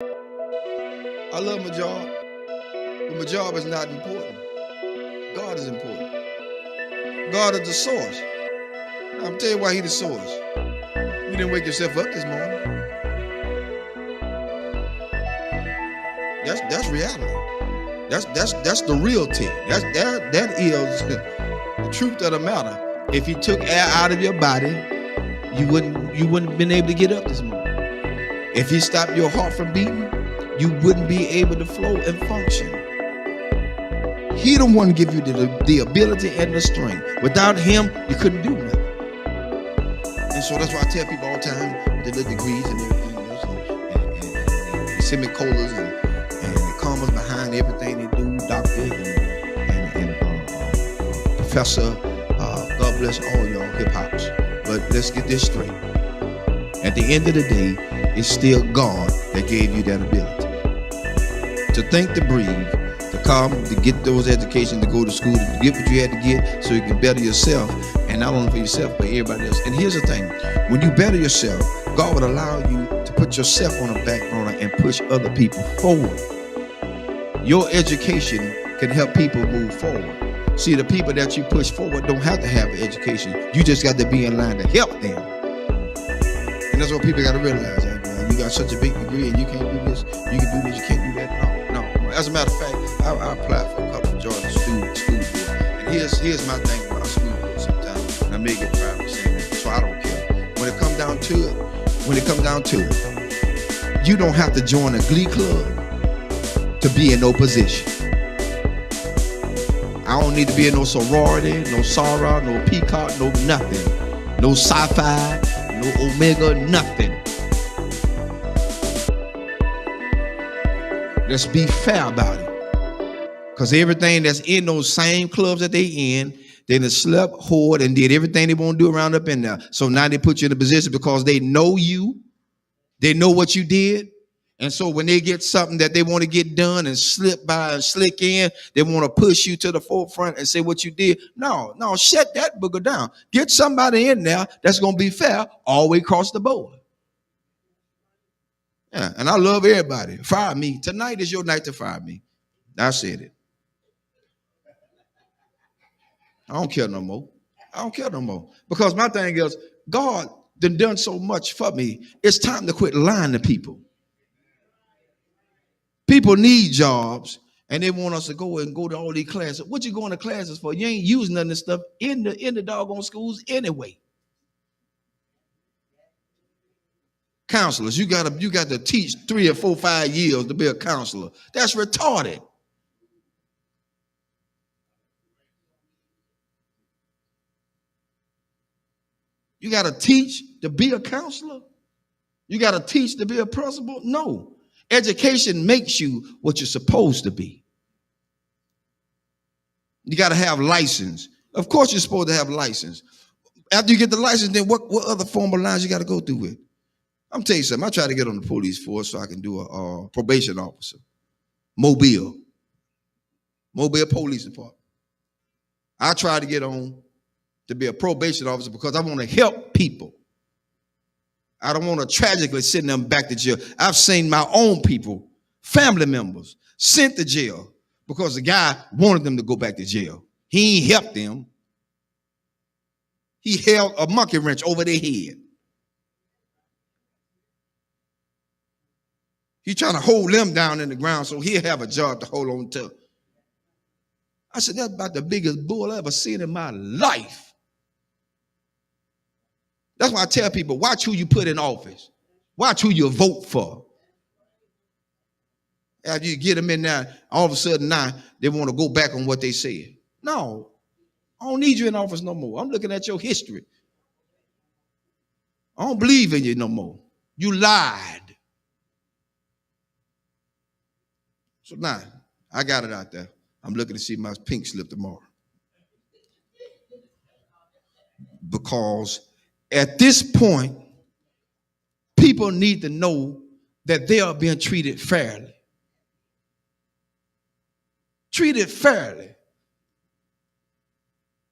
I love my job, but my job is not important. God is important. God is the source. Now, I'm tell you why He's the source. You didn't wake yourself up this morning. That's reality. That's the real thing. That is the truth of the matter. If He took air out of your body, you wouldn't have been able to get up this morning. If He stopped your heart from beating, you wouldn't be able to flow and function. He the one give you the ability and the strength. Without Him, you couldn't do nothing. And so that's why I tell people all the time with the little degrees and everything else, and semicolons and the commas behind everything they do, doctor and professor. God bless all y'all hip hops. But let's get this straight. At the end of the day, it's still God that gave you that ability to think, to breathe, to come, to get those educations, to go to school, to get what you had to get so you can better yourself, and not only for yourself, but everybody else. And here's the thing, when you better yourself, God would allow you to put yourself on the back burner and push other people forward. Your education can help people move forward. See, the people that you push forward don't have to have an education. You just got to be in line to help them. And that's what people got to realize. You got such a big degree and you can't do this, you can do this, you can't do that. No. As a matter of fact, I applied for a couple of Georgia school board. And here's my thing about school board sometimes. And I may get 5%, so I don't care. When it comes down to it, you don't have to join a glee club to be in no position. I don't need to be in no sorority, no Sarah, no Peacock, no nothing. No sci-fi, no Omega, nothing. Let's be fair about it. Because everything that's in those same clubs that they in, they done slept, whored, and did everything they want to do around up in there. So now they put you in a position because they know you. They know what you did. And so when they get something that they want to get done and slip by and slick in, they want to push you to the forefront and say what you did. No, shut that booger down. Get somebody in there that's going to be fair all the way across the board. Yeah, and I love everybody. Fire me. Tonight is your night to fire me. I said it. I don't care no more. Because my thing is, God done so much for me. It's time to quit lying to people. People need jobs, and they want us to go to all these classes. What you going to classes for? You ain't using none of this stuff in the doggone schools anyway. Counselors, you got to teach 3 or 4, 5 years to be a counselor. That's retarded. You got to teach to be a counselor? You got to teach to be a principal? No. Education makes you what you're supposed to be. You got to have license. Of course you're supposed to have license. After you get the license, then what other formal lines you got to go through with? I'm telling you something. I try to get on the police force so I can do a probation officer. Mobile Police Department. I try to get on to be a probation officer because I want to help people. I don't want to tragically send them back to jail. I've seen my own people, family members, sent to jail because the guy wanted them to go back to jail. He ain't helped them. He held a monkey wrench over their head. He's trying to hold them down in the ground so he'll have a job to hold on to. I said, that's about the biggest bull I ever seen in my life. That's why I tell people, watch who you put in office. Watch who you vote for. After you get them in there, all of a sudden now they want to go back on what they said. No, I don't need you in office no more. I'm looking at your history. I don't believe in you no more. You lied. So now, I got it out there. I'm looking to see my pink slip tomorrow. Because at this point, people need to know that they are being treated fairly. Treated fairly.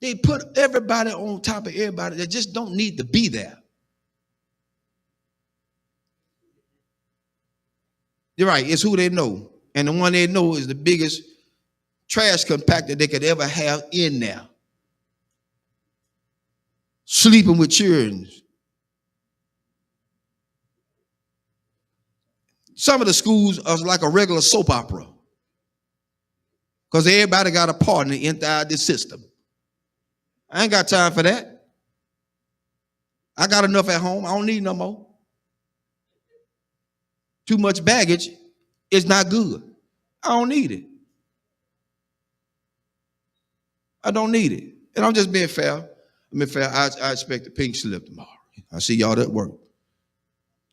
They put everybody on top of everybody that just don't need to be there. You're right. It's who they know. And the one they know is the biggest trash compactor they could ever have in there. Sleeping with children. Some of the schools are like a regular soap opera because everybody got a partner inside this system. I ain't got time for that. I got enough at home. I don't need no more. Too much baggage is not good. I don't need it. I don't need it. And I'm just being fair. I mean, fair. I expect a pink slip tomorrow. I see y'all at work.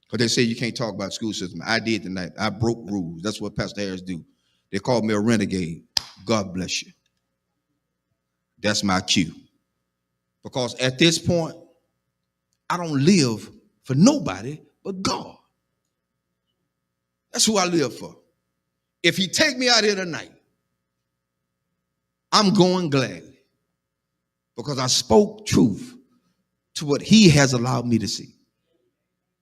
Because they say you can't talk about school system. I did tonight. I broke rules. That's what Pastor Harris do. They called me a renegade. God bless you. That's my cue. Because at this point, I don't live for nobody but God. That's who I live for. If he take me out here tonight, I'm going gladly. Because I spoke truth to what he has allowed me to see.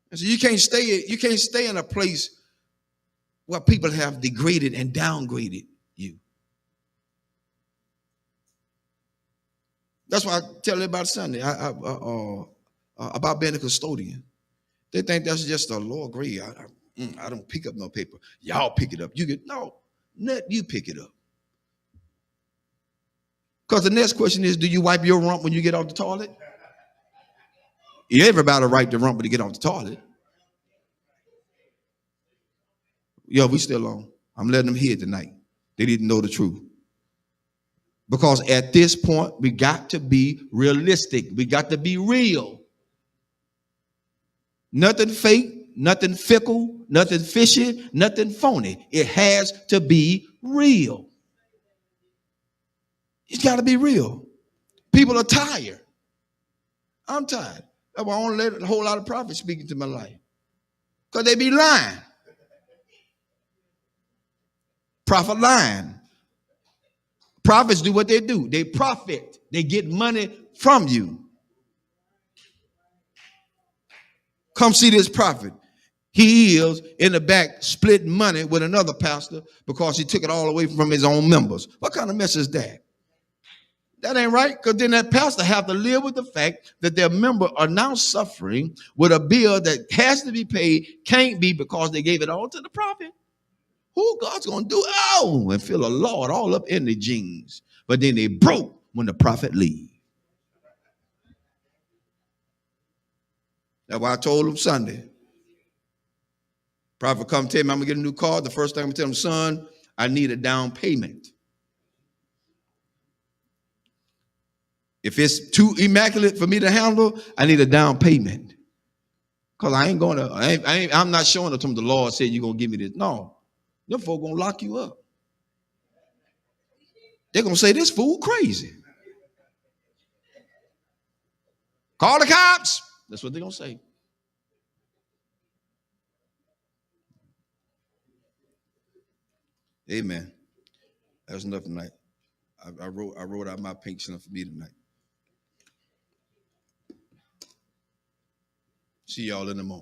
And so you can't stay in a place where people have degraded and downgraded you. That's why I tell everybody Sunday about being a custodian. They think that's just a lower grade. I don't pick up no paper. Y'all pick it up. Let you pick it up. Because the next question is, do you wipe your rump when you get off the toilet? Everybody wipe the rump when you get off the toilet. Yo, we still on. I'm letting them hear tonight. They didn't know the truth. Because at this point, we got to be realistic. We got to be real. Nothing fake, nothing fickle, nothing fishy, nothing phony. It has to be real. It's got to be real. People are tired. I'm tired. That's why I don't let a whole lot of prophets speak into my life. Because they be lying. Prophet lying. Prophets do what they do. They profit. They get money from you. Come see this prophet. He is in the back splitting money with another pastor because he took it all away from his own members. What kind of mess is that? That ain't right, because then that pastor have to live with the fact that their members are now suffering with a bill that has to be paid, can't be because they gave it all to the prophet. Who God's going to do? Oh, and feel a Lord all up in the jeans. But then they broke when the prophet leave. That's why I told him Sunday. Prophet come tell me I'm going to get a new car. The first thing I'm going to tell him, son, I need a down payment. If it's too immaculate for me to handle, I need a down payment. Because I ain't going to, I'm not showing it to him the Lord said you're going to give me this. No. Them folk going to lock you up. They're going to say, this fool crazy. Call the cops. That's what they're going to say. Amen. That's enough tonight. I wrote out my pink slip for me tonight. See y'all in the morning.